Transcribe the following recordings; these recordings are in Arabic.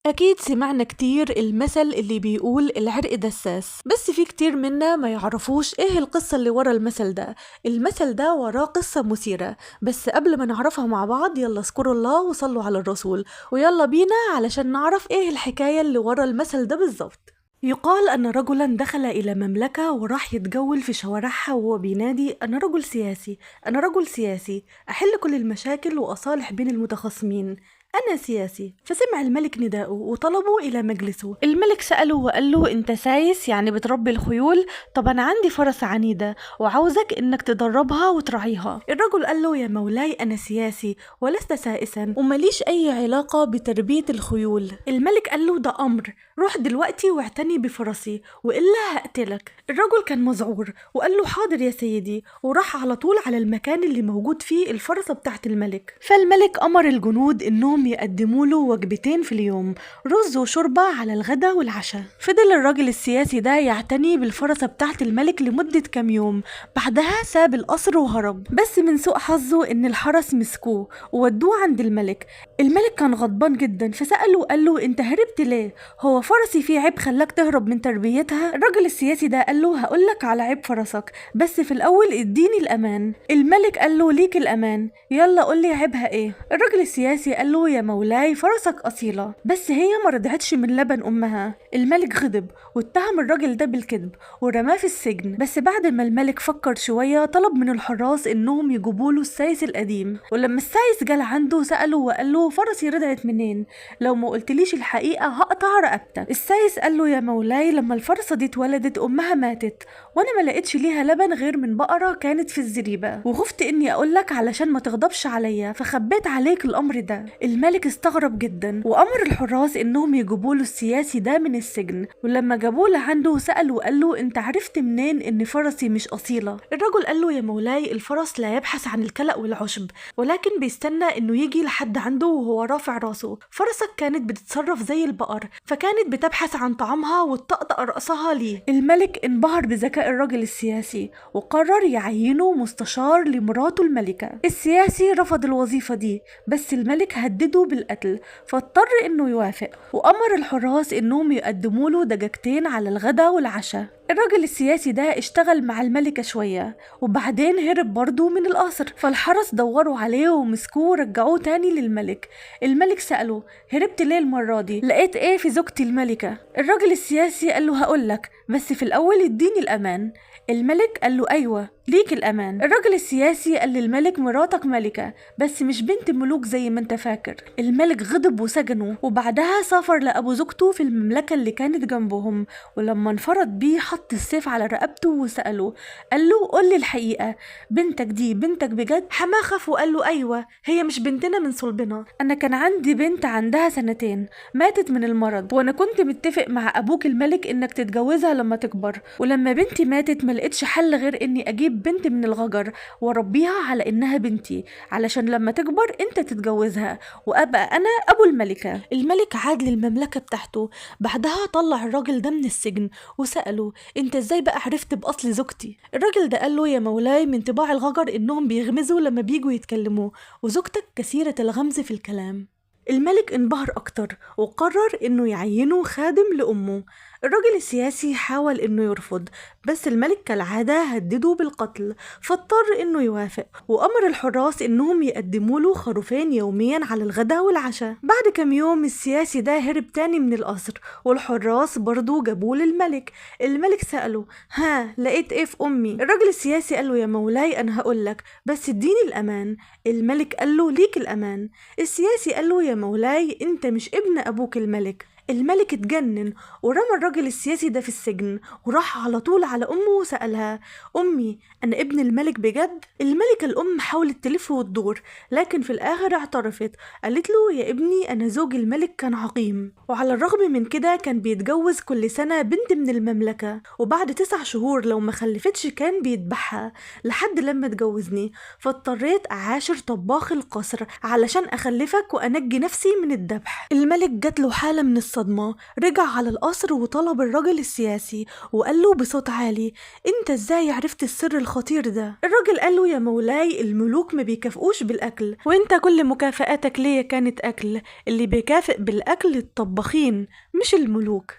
أكيد سمعنا كتير المثل اللي بيقول العرق دساس، بس في كتير منا ما يعرفوش ايه القصة اللي ورا المثل ده. المثل ده وراه قصة مثيرة، بس قبل ما نعرفها مع بعض يلا اذكروا الله وصلوا على الرسول، ويلا بينا علشان نعرف ايه الحكاية اللي ورا المثل ده بالظبط. يقال أن رجلا دخل إلى مملكة وراح يتجول في شوارعها وهو بينادي: أنا رجل سياسي، أنا رجل سياسي، أحل كل المشاكل وأصالح بين المتخاصمين، أنا سياسي. فسمع الملك نداءه وطلبه إلى مجلسه. الملك سأله وقال له: أنت سايس يعني بتربي الخيول؟ طب أنا عندي فرس عنيدة وعاوزك إنك تدربها وتراعيها. الرجل قال له: يا مولاي أنا سياسي ولست سائسا ومليش أي علاقة بتربية الخيول. الملك قال له: ده أمر، روح دلوقتي واعتني بفرسي وإلا هقتلك. الرجل كان مذعور وقال له: حاضر يا سيدي، وراح على طول على المكان اللي موجود فيه الفرسة بتاعت الملك. فالملك أمر الجنود إنهم يقدموا له وجبتين في اليوم، رز وشوربة على الغدا والعشاء. فضل الراجل السياسي ده يعتني بالفرسة بتاعت الملك لمدة كام يوم، بعدها ساب القصر وهرب. بس من سوء حظه إن الحرس مسكوه وودوه عند الملك. الملك كان غضبان جدا فسأله وقال له: أنت هربت ليه؟ هو فرسي فيه عيب خلاك تهرب من تربيتها؟ الراجل السياسي ده قال له: هقولك على عيب فرسك، بس في الأول اديني الأمان. الملك قال له: ليك الأمان، يلا قولي عيبها ايه. الراجل السياسي قال له: يا مولاي فرسك أصيلة، بس هي ما رضعتش من لبن أمها. الملك غضب واتهم الراجل ده بالكذب ورماه في السجن. بس بعد ما الملك فكر شوية طلب من الحراس إنهم يجيبوا له السايس القديم، ولما السايس جال عنده سأله وقال له: فرسي رضعت منين؟ لو ما قلتليش الحقيقة هقطع رقبتك. السايس قال له: يا مولاي لما الفرسة دي اتولدت أمها ماتت، وأنا ما لقيتش ليها لبن غير من بقرة كانت في الزريبة، وخفت إني أقولك علشان ما تغضبش عليا فخبيت عليك الأمر ده. الملك استغرب جدا وأمر الحراس إنهم يجيبوا له السياسي ده من السجن، ولما جابوه لعنده سأله وقال له: أنت عرفت منين إن فرسي مش أصيلة؟ الرجل قال له: يا مولاي الفرس لا يبحث عن الكلأ والعشب، ولكن بيستنى إنه يجي لحد عنده وهو رافع راسه. فرسك كانت بتتصرف زي البقر، فكانت بتبحث عن طعامها وتطقطق رأسها ليه. الملك انبهر بذكاء الراجل السياسي وقرر يعينه مستشار لمراته الملكة. السياسي رفض الوظيفة دي، بس الملك هدده بالقتل فاضطر انه يوافق، وامر الحراس انهم يقدموا له دجاجتين على الغدا والعشاء. الراجل السياسي ده اشتغل مع الملكة شوية وبعدين هرب برضه من القصر، فالحرس دوروا عليه ومسكوه ورجعوه تاني للملك. الملك سأله: هربت ليه المرة دي؟ لقيت ايه في زوجتي الملكة؟ الراجل السياسي قال له: هقولك، بس في الأول اديني الأمان. الملك قال له: أيوة ليك الأمان. الراجل السياسي قال للملك: مراتك ملكة بس مش بنت ملوك زي ما انت فاكر. الملك غضب وسجنه، وبعدها سافر لأبو زوجته في المملكة اللي كانت جنبهم، ولما انفرد بيه حط السيف على رقبته وسأله، قال له: قولي الحقيقة، بنتك دي بنتك بجد؟ حماه خاف وقال له: أيوة هي مش بنتنا من صلبنا، أنا كان عندي بنت عندها 2 ماتت من المرض، وأنا كنت متفق مع أبوك الملك إنك تتجوزها لما تكبر، ولما بنتي ماتت ملقتش حل غير إني أجيب بنت من الغجر واربيها على إنها بنتي علشان لما تكبر أنت تتجوزها وأبقى أنا أبو الملكة. الملك عاد للمملكة بتاعته، بعدها طلع الراجل ده من السجن وسأله: أنت إزاي بقى عرفت بأصل زوجتي؟ الراجل ده قال له: يا مولاي من طباع الغجر إنهم بيغمزوا لما بيجوا يتكلموا، وزوجتك كثيرة الغمز في الكلام. الملك انبهر أكتر وقرر إنه يعينه خادم لأمه. الراجل السياسي حاول إنه يرفض، بس الملك كالعادة هدده بالقتل، فاضطر إنه يوافق وأمر الحراس إنهم يقدموا له خروفين يوميا على الغداء والعشاء. بعد كام يوم السياسي ده هرب تاني من القصر، والحراس برضو جابوه للملك. الملك سأله: ها لقيت إيه في أمي؟ الراجل السياسي قال له: يا مولاي أنا هقولك، بس اديني الأمان. الملك قال له: ليك الأمان. السياسي قال له: يا مولاي أنت مش ابن أبوك الملك. الملك اتجنن ورمى الراجل السياسي ده في السجن، وراح على طول على أمه وسألها: أمي أنا ابن الملك بجد؟ الملكة الأم حاولت تلف وتدور، لكن في الآخر اعترفت، قالت له: يا ابني أنا زوج الملك كان عقيم، وعلى الرغم من كده كان بيتجوز كل سنة بنت من المملكة، وبعد 9 شهور لو ما خلفتش كان بيذبحها لحد لما اتجوزني، فاضطريت أعاشر طباخ القصر علشان أخلفك وأنجي نفسي من الذبح. الملك جات له حالة من الصدمة رجع على القصر وطلب الراجل السياسي وقال له بصوت عالي: انت ازاي عرفت السر الخطير ده؟ الراجل قال له: يا مولاي، الملوك ما بيكافئوش بالأكل، وانت كل مكافآتك ليا كانت أكل. اللي بيكافئ بالأكل الطباخين مش الملوك.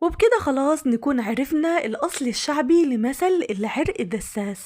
وبكده خلاص نكون عرفنا الأصل الشعبي لمثل العرق دساس.